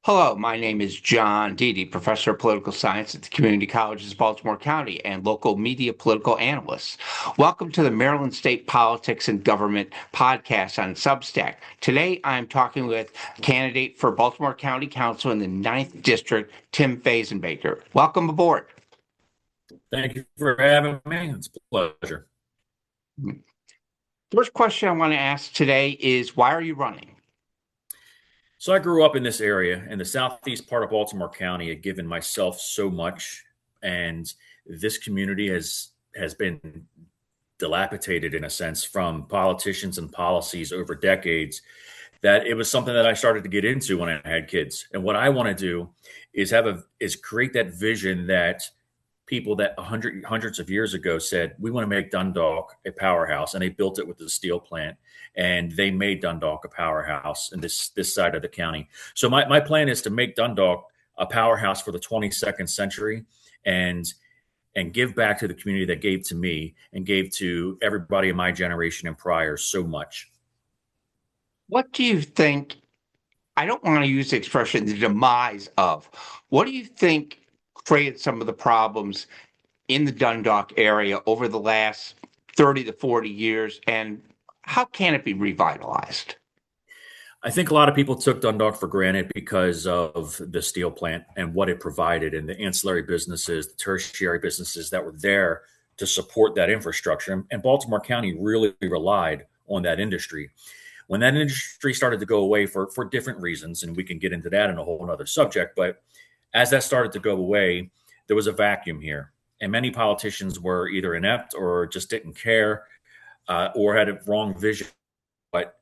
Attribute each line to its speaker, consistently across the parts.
Speaker 1: Hello, my name is John Deedy, professor of political science at the community colleges of Baltimore County and local media political analyst. Welcome to the Maryland State Politics and Government podcast on Substack. Today, I'm talking with candidate for Baltimore County Council in the 9th District, Tim Fazenbaker. Welcome aboard.
Speaker 2: Thank you for having me. It's a pleasure.
Speaker 1: First question I want to ask today is why are you running?
Speaker 2: So I grew up in this area, and the southeast part of Baltimore County had given myself so much, and this community has been dilapidated in a sense from politicians and policies over decades. That it was something that I started to get into when I had kids, and what I want to do is create that vision that people that hundreds of years ago said we want to make Dundalk a powerhouse, and they built it with the steel plant, and they made Dundalk a powerhouse in this side of the county. So my plan is to make Dundalk a powerhouse for the 22nd century, and give back to the community that gave to me and gave to everybody in my generation and prior so much.
Speaker 1: What do you think? I don't want to use the expression the demise of. What do you think created some of the problems in the Dundalk area over the last 30 to 40 years, and how can it be revitalized?
Speaker 2: I think a lot of people took Dundalk for granted because of the steel plant and what it provided, and the ancillary businesses, the tertiary businesses that were there to support that infrastructure. And Baltimore County really relied on that industry. When that industry started to go away for different reasons, and we can get into that in a whole other subject, but as that started to go away, there was a vacuum here. And many politicians were either inept or just didn't care, or had a wrong vision what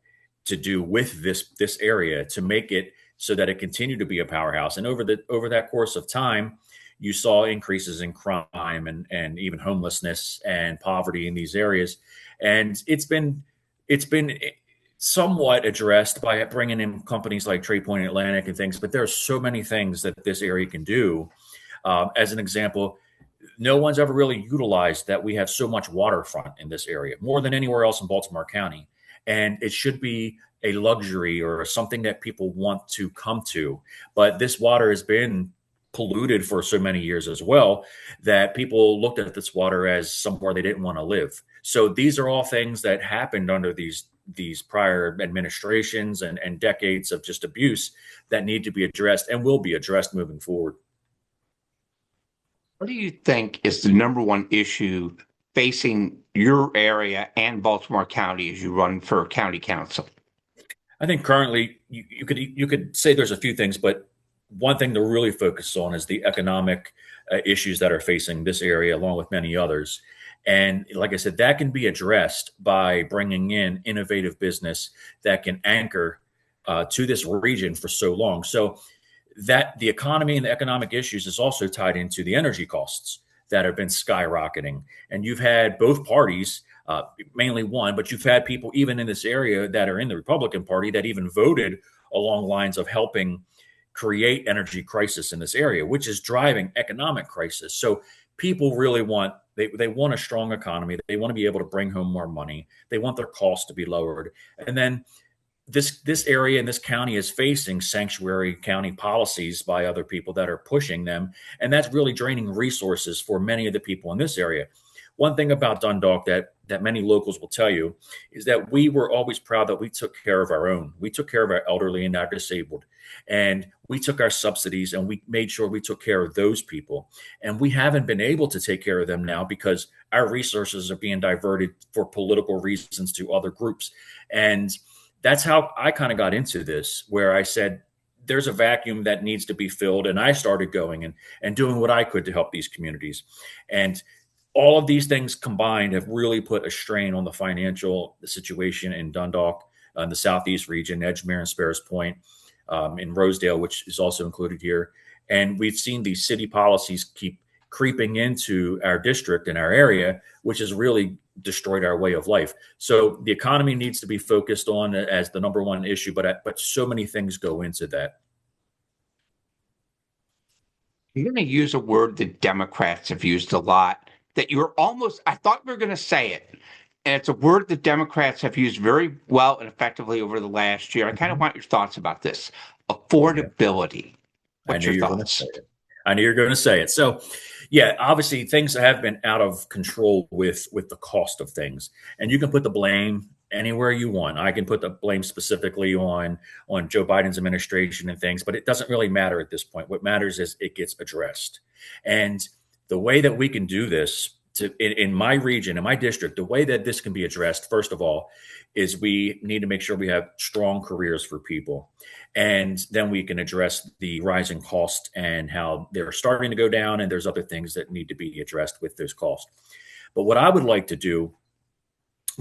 Speaker 2: to do with this area to make it so that it continued to be a powerhouse. And over that course of time, you saw increases in crime and even homelessness and poverty in these areas. And it's been somewhat addressed by bringing in companies like Trade Point Atlantic and things. But there are so many things that this area can do. As an example, no one's ever really utilized that we have so much waterfront in this area, more than anywhere else in Baltimore County. And it should be a luxury or something that people want to come to. But this water has been polluted for so many years as well that people looked at this water as somewhere they didn't want to live. So these are all things that happened under these prior administrations and decades of just abuse that need to be addressed and will be addressed moving forward.
Speaker 1: What do you think is the number one issue facing your area and Baltimore County as you run for county council?
Speaker 2: I think currently you could say there's a few things, but one thing to really focus on is the economic issues that are facing this area, along with many others. And like I said, that can be addressed by bringing in innovative business that can anchor to this region for so long. So that the economy and the economic issues is also tied into the energy costs that have been skyrocketing. And you've had both parties, mainly one, but you've had people even in this area that are in the Republican Party that even voted along lines of helping create energy crisis in this area, which is driving economic crisis. So people really they want a strong economy. They want to be able to bring home more money. They want their costs to be lowered. And then this area and this county is facing sanctuary county policies by other people that are pushing them, and that's really draining resources for many of the people in this area. One thing about Dundalk that many locals will tell you is that we were always proud that we took care of our own. We took care of our elderly and our disabled, and we took our subsidies and we made sure we took care of those people. And we haven't been able to take care of them now because our resources are being diverted for political reasons to other groups. And that's how I kind of got into this, where I said, there's a vacuum that needs to be filled. And I started going and doing what I could to help these communities. And all of these things combined have really put a strain on the financial situation in Dundalk, in the Southeast region, Edgemere and Sparrows Point, in Rosedale, which is also included here. And we've seen these city policies keep creeping into our district and our area, which has really destroyed our way of life. So the economy needs to be focused on as the number one issue, but so many things go into that.
Speaker 1: I'm going to use a word that Democrats have used a lot that you're almost, I thought we were going to say it, and it's a word that Democrats have used very well and effectively over the last year. I kind of
Speaker 2: Mhm.
Speaker 1: want your thoughts about this.
Speaker 2: Yeah.
Speaker 1: Affordability.
Speaker 2: I
Speaker 1: What's
Speaker 2: knew
Speaker 1: your
Speaker 2: you were going to
Speaker 1: thoughts?
Speaker 2: say it. I knew you were going to say it. So, yeah, obviously things have been out of control with the cost of things, and you can put the blame anywhere you want. I can put the blame specifically on Joe Biden's administration and things, but it doesn't really matter at this point. What matters is it gets addressed, and the way that we can do this in my region, in my district, the way that this can be addressed, first of all, is we need to make sure we have strong careers for people. And then we can address the rising cost and how they're starting to go down. And there's other things that need to be addressed with those costs. But what I would like to do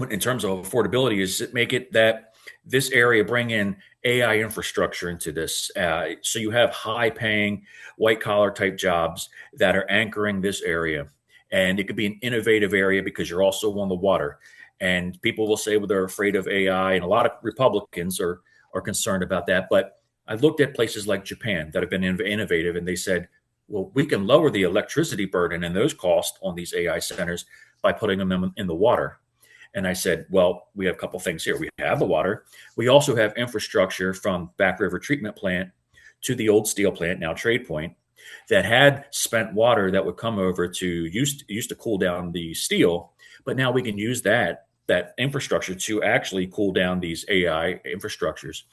Speaker 2: in terms of affordability is make it that this area bring in AI infrastructure into this. So you have high paying white collar type jobs that are anchoring this area. And it could be an innovative area because you're also on the water. And people will say, well, they're afraid of AI. And a lot of Republicans are concerned about that. But I looked at places like Japan that have been innovative, and they said, well, we can lower the electricity burden and those costs on these AI centers by putting them in the water. And I said, well, we have a couple things here. We have the water. We also have infrastructure from Back River Treatment Plant to the old steel plant, now Trade Point, that had spent water that would come over to used to cool down the steel, but now we can use that infrastructure to actually cool down these AI infrastructures.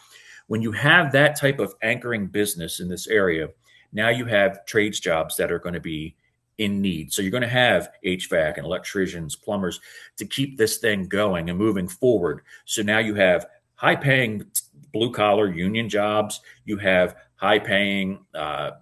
Speaker 2: When you have that type of anchoring business in this area, now you have trades jobs that are going to be in need. So you're going to have HVAC and electricians, plumbers to keep this thing going and moving forward. So now you have high paying blue collar union jobs. You have high paying,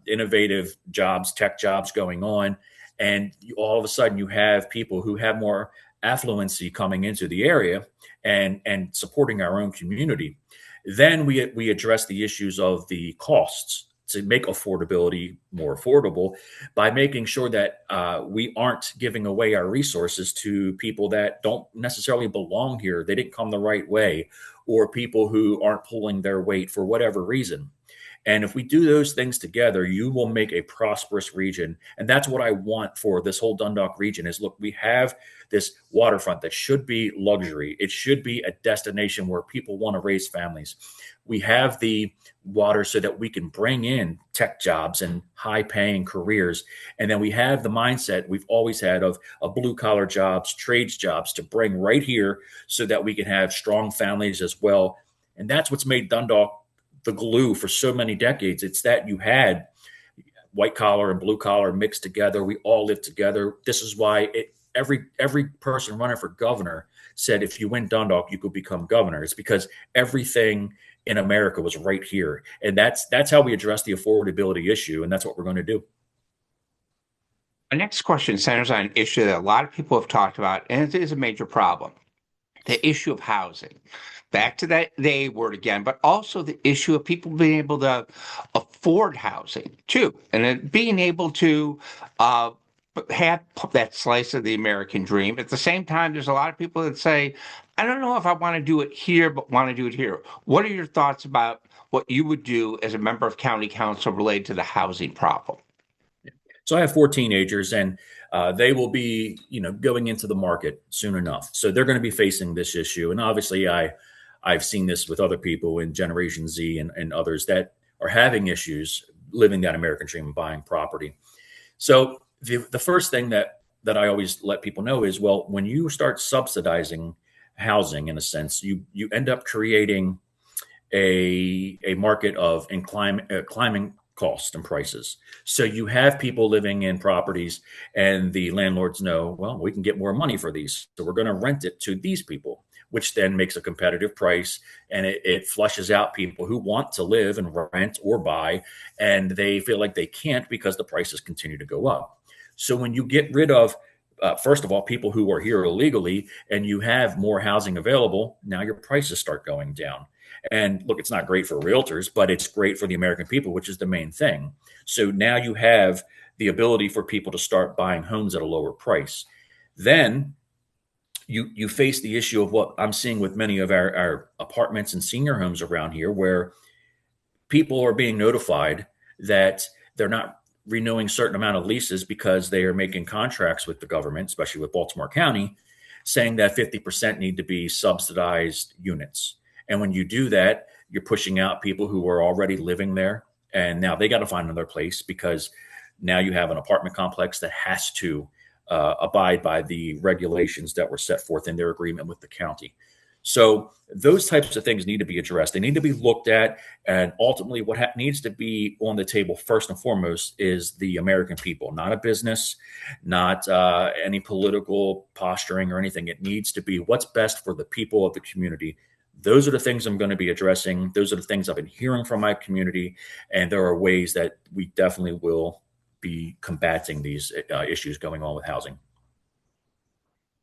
Speaker 2: innovative jobs, tech jobs going on. And all of a sudden you have people who have more affluency coming into the area and supporting our own community. Then we address the issues of the costs to make affordability more affordable by making sure that we aren't giving away our resources to people that don't necessarily belong here. They didn't come the right way, or people who aren't pulling their weight for whatever reason. And if we do those things together, you will make a prosperous region. And that's what I want for this whole Dundalk region is, look, we have this waterfront that should be luxury. It should be a destination where people want to raise families. We have the water so that we can bring in tech jobs and high paying careers. And then we have the mindset we've always had of blue collar jobs, trades jobs to bring right here so that we can have strong families as well. And that's what's made Dundalk the glue for so many decades. It's that you had white collar and blue collar mixed together. We all lived together. This is why every person running for governor said, if you win Dundalk, you could become governor. It's because everything in America was right here. And that's how we address the affordability issue. And that's what we're going to do.
Speaker 1: My next question centers on an issue that a lot of people have talked about, and it is a major problem: the issue of housing. Back to that they word again, but also the issue of people being able to afford housing too, and then being able to uh, have that slice of the American dream. At the same time, there's a lot of people that say, I don't know if I want to do it here, but want to do it here. What are your thoughts about what you would do as a member of county council related to the housing problem?
Speaker 2: So I have 4 teenagers, and they will be, going into the market soon enough. So they're going to be facing this issue. And obviously, I've seen this with other people in Generation Z and others that are having issues living that American dream and buying property. So the first thing that I always let people know is, well, when you start subsidizing housing, in a sense, you end up creating a market of climbing costs and prices. So you have people living in properties, and the landlords know, well, we can get more money for these, so we're going to rent it to these people, which then makes a competitive price, and it flushes out people who want to live and rent or buy, and they feel like they can't because the prices continue to go up. So when you get rid of first of all, people who are here illegally, and you have more housing available, now your prices start going down. And look, it's not great for realtors, but it's great for the American people, which is the main thing. So now you have the ability for people to start buying homes at a lower price. Then you face the issue of what I'm seeing with many of our apartments and senior homes around here, where people are being notified that they're not renewing certain amount of leases because they are making contracts with the government, especially with Baltimore County, saying that 50% need to be subsidized units. And when you do that, you're pushing out people who are already living there. And now they got to find another place because now you have an apartment complex that has to abide by the regulations that were set forth in their agreement with the county. So those types of things need to be addressed. They need to be looked at. And ultimately, what needs to be on the table first and foremost is the American people, not a business, not any political posturing or anything. It needs to be what's best for the people of the community. Those are the things I'm going to be addressing. Those are the things I've been hearing from my community. And there are ways that we definitely will be combating these issues going on with housing.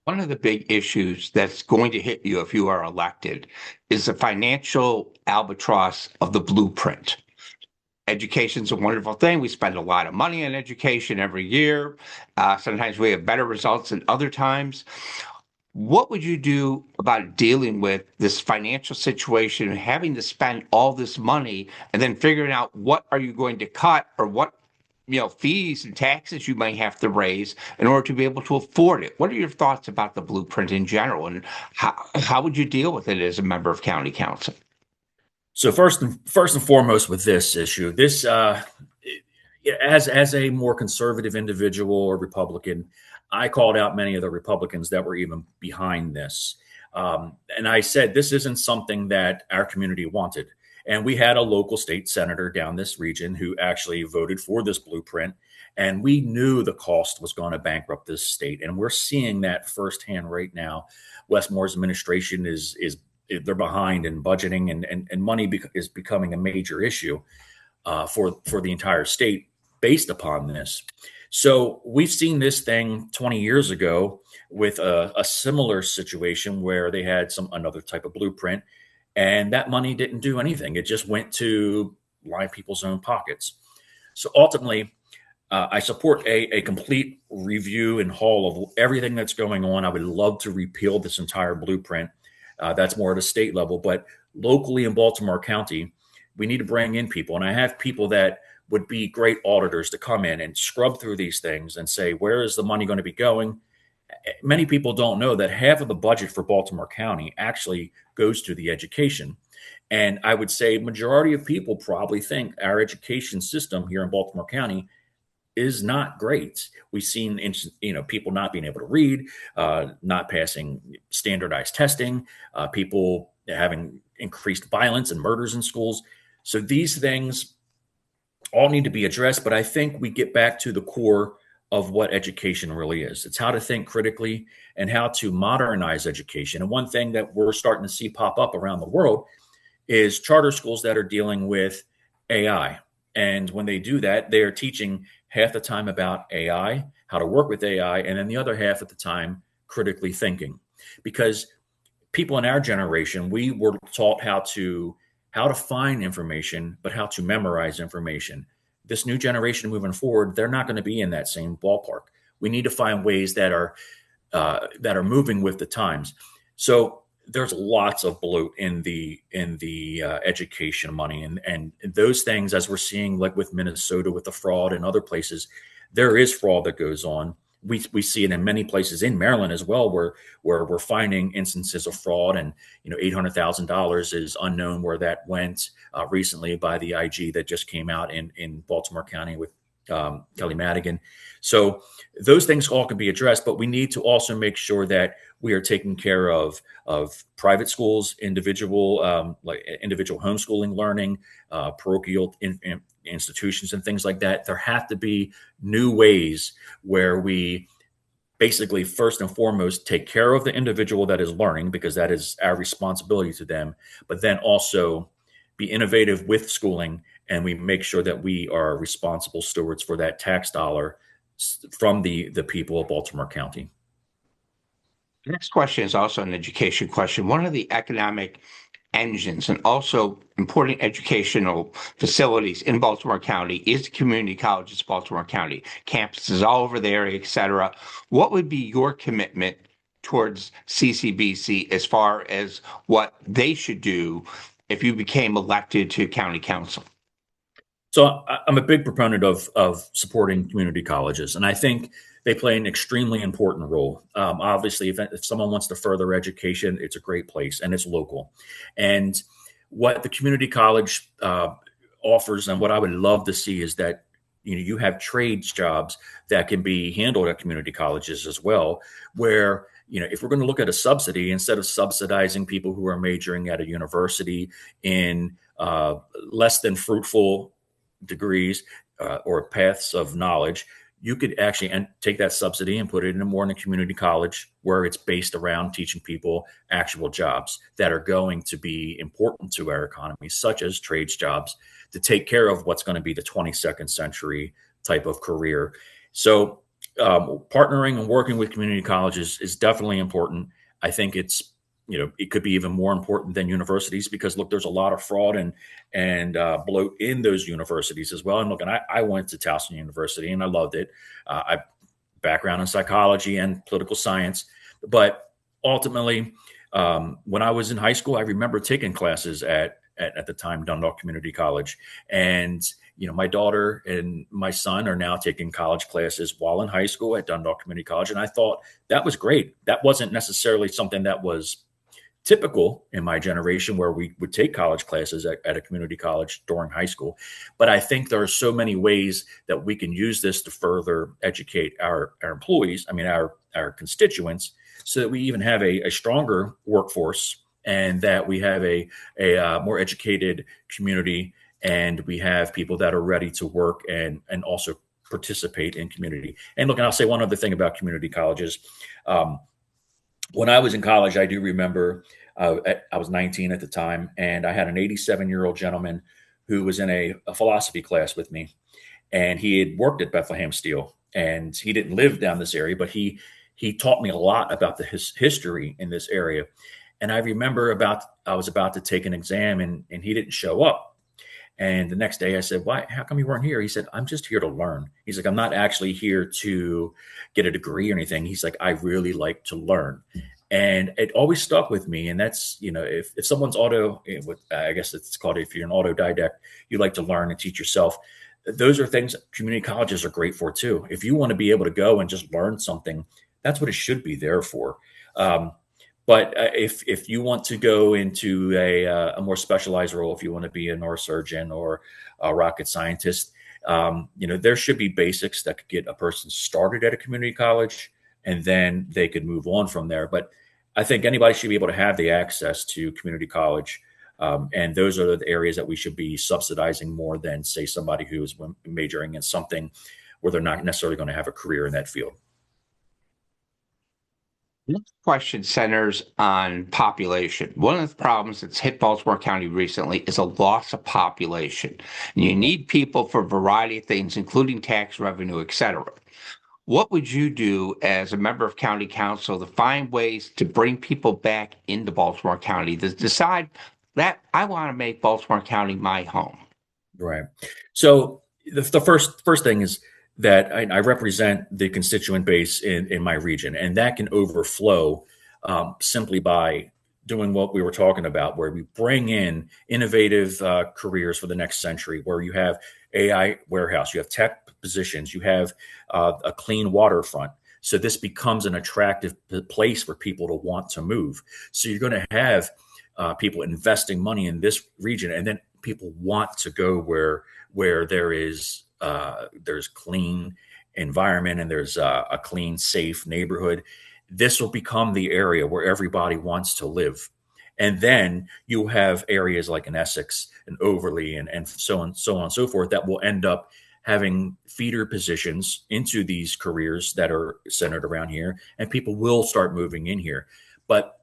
Speaker 1: One of the big issues that's going to hit you if you are elected is the financial albatross of the blueprint. Education's a wonderful thing. We spend a lot of money on education every year. Sometimes we have better results than other times. What would you do about dealing with this financial situation, having to spend all this money and then figuring out what are you going to cut or what fees and taxes you might have to raise in order to be able to afford it? What are your thoughts about the blueprint in general, and how would you deal with it as a member of county council?
Speaker 2: So first and foremost with this issue, this as a more conservative individual or Republican, I called out many of the Republicans that were even behind this. And I said, this isn't something that our community wanted. And we had a local state senator down this region who actually voted for this blueprint. And we knew the cost was going to bankrupt this state. And we're seeing that firsthand right now. Westmore's administration is they're behind in budgeting, and money is becoming a major issue for the entire state based upon this. So we've seen this thing 20 years ago with a similar situation where they had another type of blueprint, and that money didn't do anything. It just went to line people's own pockets. So ultimately, I support a complete review and haul of everything that's going on. I would love to repeal this entire blueprint. That's more at a state level, but locally in Baltimore County, we need to bring in people. And I have people that would be great auditors to come in and scrub through these things and say, where is the money going to be going? Many people don't know that half of the budget for Baltimore County actually goes to the education. And I would say majority of people probably think our education system here in Baltimore County is not great. We've seen, people not being able to read, not passing standardized testing, people having increased violence and murders in schools. So these things all need to be addressed. But I think we get back to the core of what education really is. It's how to think critically and how to modernize education. And one thing that we're starting to see pop up around the world is charter schools that are dealing with AI. And when they do that, they are teaching half the time about AI, how to work with AI, and then the other half of the time critically thinking. Because people in our generation, we were taught how to find information, but how to memorize information. This new generation moving forward, they're not going to be in that same ballpark. We need to find ways that are moving with the times. So there's lots of bloat in the education money, and those things, as we're seeing, like with Minnesota with the fraud and other places, there is fraud that goes on. We see it in many places in Maryland as well, where we're finding instances of fraud, and $800,000 is unknown where that went recently by the IG that just came out in Baltimore County with Kelly Madigan. So those things all can be addressed, but we need to also make sure that we are taking care of private schools, individual homeschooling learning, parochial institutions and things like that. There have to be new ways where we basically first and foremost take care of the individual that is learning, because that is our responsibility to them, but then also be innovative with schooling, and we make sure that we are responsible stewards for that tax dollar from the people of Baltimore County.
Speaker 1: The next question is also an education question. One of the economic engines and also important educational facilities in Baltimore County is the community colleges, Baltimore County, campuses all over the area, et cetera. What would be your commitment towards CCBC as far as what they should do if you became elected to county council?
Speaker 2: So I'm a big proponent of supporting community colleges, and I think they play an extremely important role. Obviously, if someone wants to further education, it's a great place and it's local. And what the community college offers, and what I would love to see, is that you have trades jobs that can be handled at community colleges as well, where if we're going to look at a subsidy, instead of subsidizing people who are majoring at a university in less than fruitful degrees or paths of knowledge, you could actually take that subsidy and put it in more in a community college where it's based around teaching people actual jobs that are going to be important to our economy, such as trades jobs, to take care of what's going to be the 22nd century type of career. So partnering and working with community colleges is definitely important. I think it could be even more important than universities, because look, there's a lot of fraud and bloat in those universities as well. And look, and I went to Towson University and I loved it. I background in psychology and political science, but ultimately, when I was in high school, I remember taking classes at the time Dundalk Community College, and my daughter and my son are now taking college classes while in high school at Dundalk Community College, and I thought that was great. That wasn't necessarily something that was typical in my generation, where we would take college classes at a community college during high school. But I think there are so many ways that we can use this to further educate our employees, our constituents, so that we even have a stronger workforce, and that we have a more educated community, and we have people that are ready to work and also participate in community. And look, and I'll say one other thing about community colleges. When I was in college, I do remember I was 19 at the time, and I had an 87-year-old gentleman who was in a philosophy class with me, and he had worked at Bethlehem Steel, and he didn't live down this area, but he taught me a lot about the history in this area. And I remember I was about to take an exam, and he didn't show up. And the next day I said, "Why? How come you weren't here?" He said, "I'm just here to learn." He's like, "I'm not actually here to get a degree or anything." He's like, "I really like to learn." And it always stuck with me. And that's, if someone's I guess it's called, if you're an autodidact, you like to learn and teach yourself. Those are things community colleges are great for too. If you want to be able to go and just learn something, that's what it should be there for. But if you want to go into a more specialized role, if you want to be a neurosurgeon or a rocket scientist, there should be basics that could get a person started at a community college, and then they could move on from there. But I think anybody should be able to have the access to community college. And those are the areas that we should be subsidizing more than, say, somebody who is majoring in something where they're not necessarily going to have a career in that field.
Speaker 1: Next question centers on population. One of the problems that's hit Baltimore County recently is a loss of population. And you need people for a variety of things, including tax revenue, et cetera. What would you do as a member of county council to find ways to bring people back into Baltimore County, to decide that I want to make Baltimore County my home?
Speaker 2: Right. So the first thing is that I represent the constituent base in my region, and that can overflow simply by doing what we were talking about, where we bring in innovative careers for the next century, where you have AI warehouse, you have tech positions, you have a clean waterfront. So this becomes an attractive place for people to want to move. So you're going to have people investing money in this region, and then people want to go where there's clean environment and there's a clean, safe neighborhood. This will become the area where everybody wants to live. And then you have areas like in Essex and Overley and so on and so forth that will end up having feeder positions into these careers that are centered around here, and people will start moving in here. But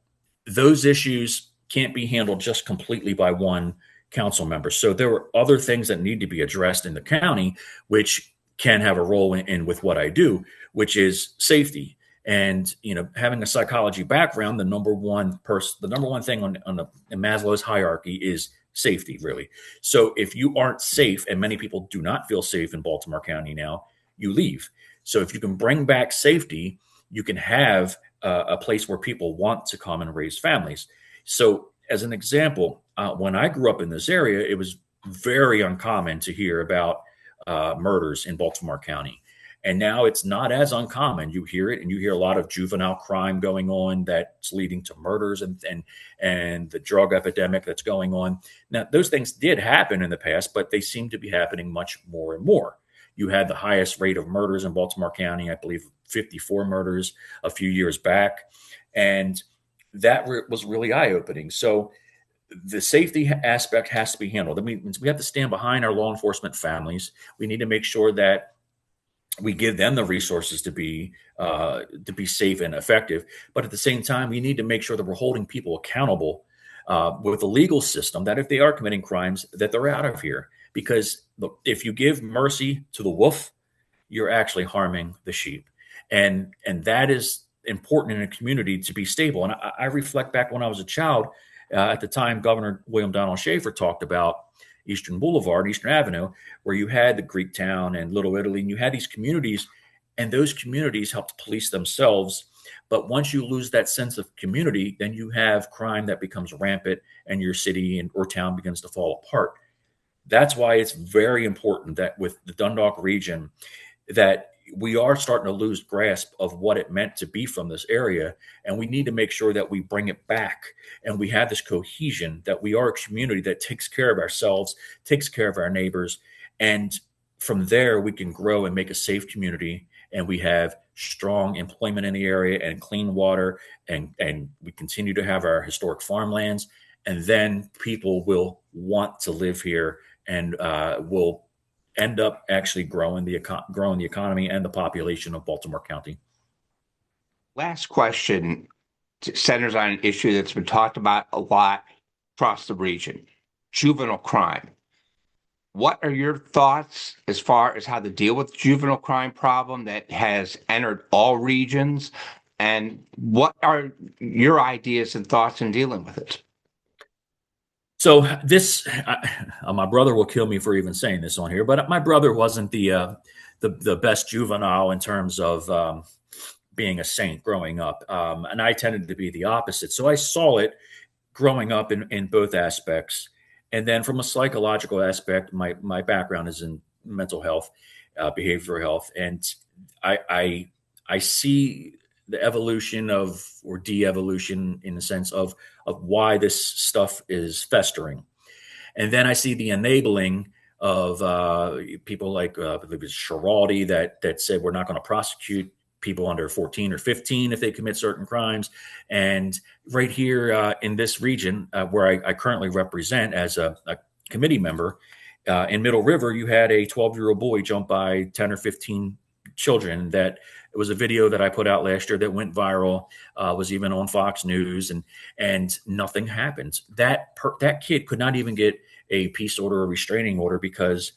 Speaker 2: those issues can't be handled just completely by one council member. So there are other things that need to be addressed in the county, which can have a role in with what I do, which is safety. And having a psychology background, the number one thing on Maslow's hierarchy is safety, really. So if you aren't safe, and many people do not feel safe in Baltimore County now, you leave. So if you can bring back safety, you can have a place where people want to come and raise families. So as an example, when I grew up in this area, it was very uncommon to hear about murders in Baltimore County. And now it's not as uncommon. You hear it, and you hear a lot of juvenile crime going on that's leading to murders, and the drug epidemic that's going on. Now, those things did happen in the past, but they seem to be happening much more and more. You had the highest rate of murders in Baltimore County, I believe 54 murders a few years back. And that was really eye-opening. So the safety aspect has to be handled. That means we have to stand behind our law enforcement families. We need to make sure that we give them the resources to be safe and effective. But at the same time, we need to make sure that we're holding people accountable with the legal system, that if they are committing crimes, that they're out of here. Because look, if you give mercy to the wolf, you're actually harming the sheep, and that is important in a community to be stable. And I reflect back when I was a child. At the time, Governor William Donald Schaefer talked about Eastern Boulevard, Eastern Avenue, where you had the Greek town and Little Italy, and you had these communities, and those communities helped police themselves. But once you lose that sense of community, then you have crime that becomes rampant, and your city or town begins to fall apart. That's why it's very important that with the Dundalk region, that we are starting to lose grasp of what it meant to be from this area. And we need to make sure that we bring it back, and we have this cohesion, that we are a community that takes care of ourselves, takes care of our neighbors. And from there, we can grow and make a safe community. And we have strong employment in the area and clean water. And we continue to have our historic farmlands. And then people will want to live here, and will end up actually growing the economy and the population of Baltimore County.
Speaker 1: Last question centers on an issue that's been talked about a lot across the region: juvenile crime. What are your thoughts as far as how to deal with the juvenile crime problem that has entered all regions? And what are your ideas and thoughts in dealing with it?
Speaker 2: So my brother will kill me for even saying this on here, but my brother wasn't the best juvenile in terms of being a saint growing up, and I tended to be the opposite. So I saw it growing up in both aspects, and then from a psychological aspect, my background is in mental health, behavioral health, and I see the evolution of, or de-evolution in the sense of why this stuff is festering. And then I see the enabling of people like I believe it's Schiraldi that said we're not going to prosecute people under 14 or 15 if they commit certain crimes. And right here in this region where I currently represent as a committee member, in Middle River, you had a 12-year-old boy jump by 10 or 15 children. That it was a video that I put out last year that went viral, was even on Fox News, and nothing happened. That kid could not even get a peace order or restraining order because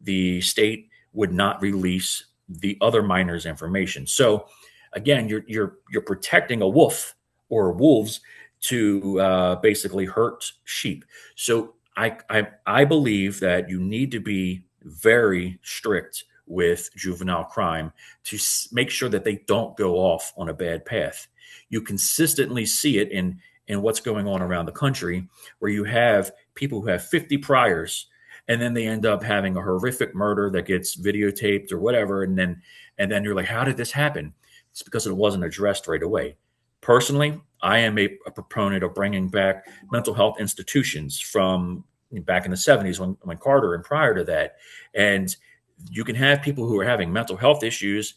Speaker 2: the state would not release the other minors' information. So again, you're protecting a wolf or wolves to basically hurt sheep. So I believe that you need to be very strict with juvenile crime to make sure that they don't go off on a bad path. You consistently see it in what's going on around the country, where you have people who have 50 priors, and then they end up having a horrific murder that gets videotaped or whatever, and then you're like, how did this happen? It's because it wasn't addressed right away. Personally, I am a proponent of bringing back mental health institutions from back in the 70s when Carter and prior to that. And you can have people who are having mental health issues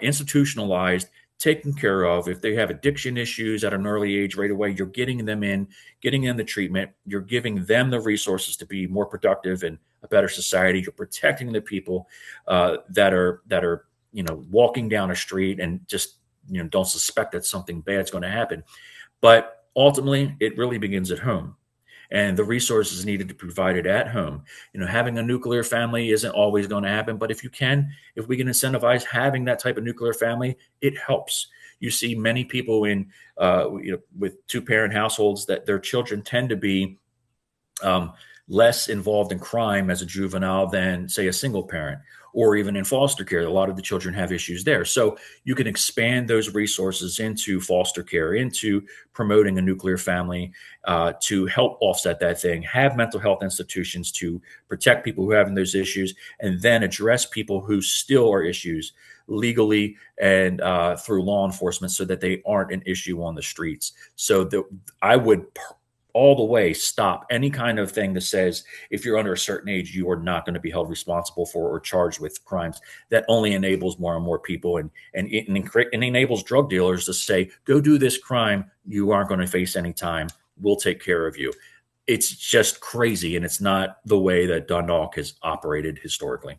Speaker 2: institutionalized, taken care of. If they have addiction issues at an early age right away, you're getting them the treatment. You're giving them the resources to be more productive and a better society. You're protecting the people that are walking down a street and just don't suspect that something bad's going to happen. But ultimately, it really begins at home. And the resources needed to be provided at home. Having a nuclear family isn't always going to happen, but if we can incentivize having that type of nuclear family, it helps. You see many people with two-parent households that their children tend to be less involved in crime as a juvenile than, say, a single parent, or even in foster care. A lot of the children have issues there. So you can expand those resources into foster care, into promoting a nuclear family, to help offset that thing, have mental health institutions to protect people who are having those issues, and then address people who still are issues legally and through law enforcement so that they aren't an issue on the streets. So I would all the way stop any kind of thing that says if you're under a certain age, you are not going to be held responsible for or charged with crimes. That only enables more and more people, and enables drug dealers to say, go do this crime. You aren't going to face any time. We'll take care of you. It's just crazy, and it's not the way that Dundalk has operated historically.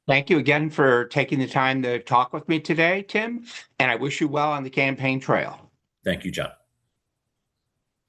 Speaker 1: Thank you again for taking the time to talk with me today, Tim, and I wish you well on the campaign trail.
Speaker 2: Thank you, John.